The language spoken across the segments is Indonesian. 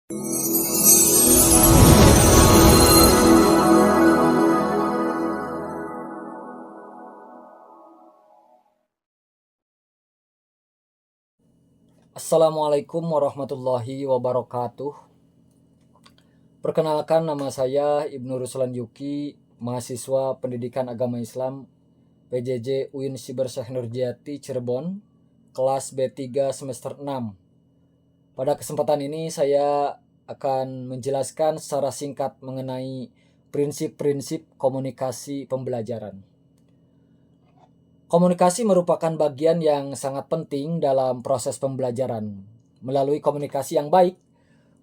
Assalamualaikum warahmatullahi wabarakatuh. Perkenalkan, nama saya Ibnu Ruslan Yuki, mahasiswa Pendidikan Agama Islam PJJ UIN Siber Syekh Nurjati Cirebon, kelas B3 semester 6. Pada kesempatan ini saya akan menjelaskan secara singkat mengenai prinsip-prinsip komunikasi pembelajaran. Komunikasi merupakan bagian yang sangat penting dalam proses pembelajaran. Melalui komunikasi yang baik,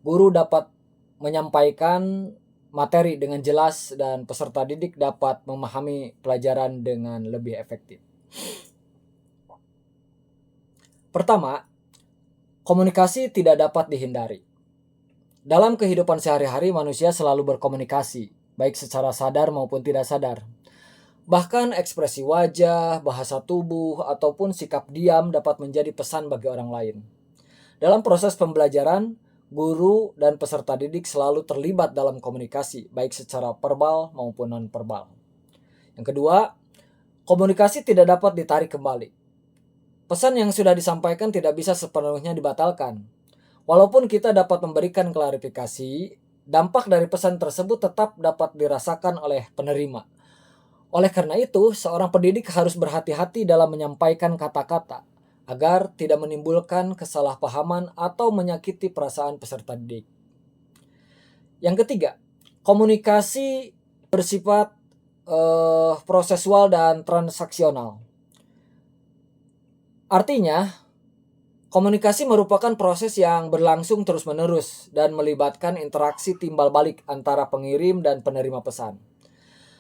guru dapat menyampaikan materi dengan jelas dan peserta didik dapat memahami pelajaran dengan lebih efektif. Pertama, komunikasi tidak dapat dihindari. Dalam kehidupan sehari-hari, manusia selalu berkomunikasi, baik secara sadar maupun tidak sadar. Bahkan ekspresi wajah, bahasa tubuh, ataupun sikap diam dapat menjadi pesan bagi orang lain. Dalam proses pembelajaran, guru dan peserta didik selalu terlibat dalam komunikasi, baik secara verbal maupun non-verbal. Yang kedua, komunikasi tidak dapat ditarik kembali. Pesan yang sudah disampaikan tidak bisa sepenuhnya dibatalkan. Walaupun kita dapat memberikan klarifikasi, dampak dari pesan tersebut tetap dapat dirasakan oleh penerima. Oleh karena itu, seorang pendidik harus berhati-hati dalam menyampaikan kata-kata agar tidak menimbulkan kesalahpahaman atau menyakiti perasaan peserta didik. Yang ketiga, komunikasi bersifat prosesual dan transaksional. Artinya, komunikasi merupakan proses yang berlangsung terus-menerus dan melibatkan interaksi timbal balik antara pengirim dan penerima pesan.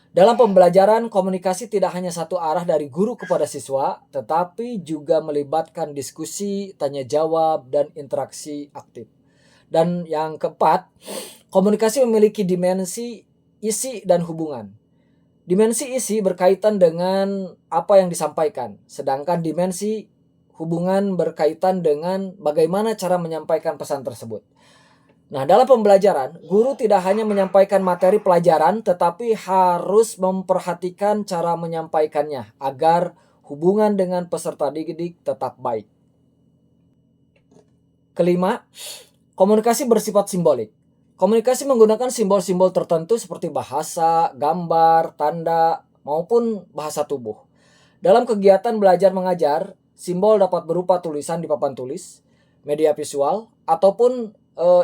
Dalam pembelajaran, komunikasi tidak hanya satu arah dari guru kepada siswa, tetapi juga melibatkan diskusi, tanya jawab, dan interaksi aktif. Dan yang keempat, komunikasi memiliki dimensi isi dan hubungan. Dimensi isi berkaitan dengan apa yang disampaikan, sedangkan dimensi hubungan berkaitan dengan bagaimana cara menyampaikan pesan tersebut. Nah, dalam pembelajaran, guru tidak hanya menyampaikan materi pelajaran, tetapi harus memperhatikan cara menyampaikannya agar hubungan dengan peserta didik tetap baik. Kelima, komunikasi bersifat simbolik. Komunikasi menggunakan simbol-simbol tertentu seperti bahasa, gambar, tanda, maupun bahasa tubuh. Dalam kegiatan belajar mengajar, simbol dapat berupa tulisan di papan tulis, media visual, ataupun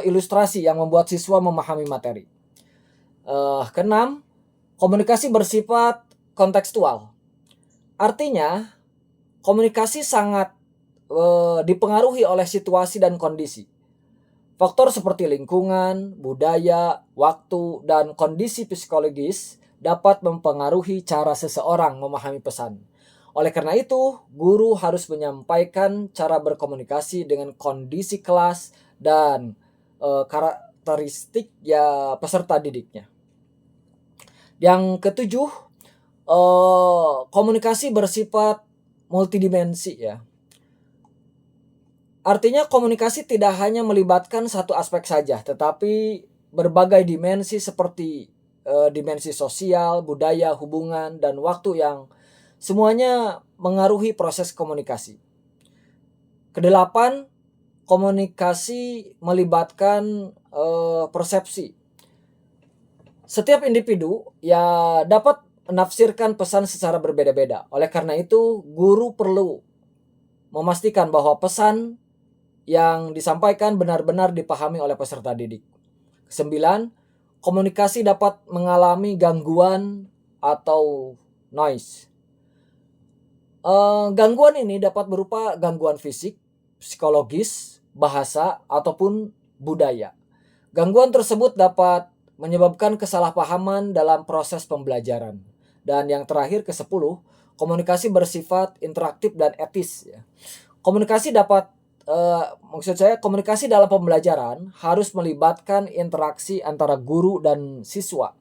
ilustrasi yang membuat siswa memahami materi. Keenam, komunikasi bersifat kontekstual. Artinya, komunikasi sangat dipengaruhi oleh situasi dan kondisi. Faktor seperti lingkungan, budaya, waktu, dan kondisi psikologis dapat mempengaruhi cara seseorang memahami pesan. Oleh karena itu, guru harus menyampaikan cara berkomunikasi dengan kondisi kelas dan karakteristik peserta didiknya. Yang ketujuh, komunikasi bersifat multidimensi ya. Artinya komunikasi tidak hanya melibatkan satu aspek saja, tetapi berbagai dimensi seperti dimensi sosial, budaya, hubungan, dan waktu yang semuanya mengaruhi proses komunikasi. Kedelapan, komunikasi melibatkan persepsi. Setiap individu dapat menafsirkan pesan secara berbeda-beda. Oleh karena itu, guru perlu memastikan bahwa pesan yang disampaikan benar-benar dipahami oleh peserta didik. Kesembilan, komunikasi dapat mengalami gangguan atau noise. Gangguan ini dapat berupa gangguan fisik, psikologis, bahasa, ataupun budaya. Gangguan tersebut dapat menyebabkan kesalahpahaman dalam proses pembelajaran. Dan yang terakhir, ke-10, komunikasi bersifat interaktif dan etis. Komunikasi komunikasi dalam pembelajaran harus melibatkan interaksi antara guru dan siswa,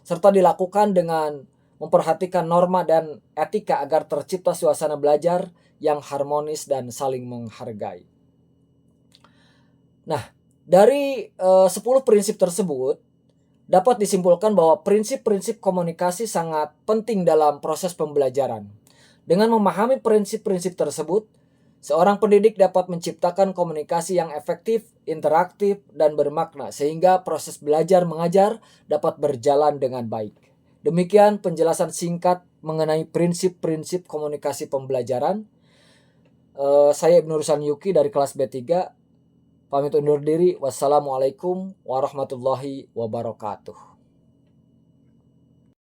serta dilakukan dengan memperhatikan norma dan etika agar tercipta suasana belajar yang harmonis dan saling menghargai. Nah, Dari 10 prinsip tersebut, dapat disimpulkan bahwa prinsip-prinsip komunikasi sangat penting dalam proses pembelajaran. Dengan memahami prinsip-prinsip tersebut, seorang pendidik dapat menciptakan komunikasi yang efektif, interaktif, dan bermakna sehingga proses belajar mengajar dapat berjalan dengan baik. Demikian penjelasan singkat mengenai prinsip-prinsip komunikasi pembelajaran. Saya Ibnu Ruslan Yuki dari kelas B3. Pamit undur diri. Wassalamualaikum warahmatullahi wabarakatuh.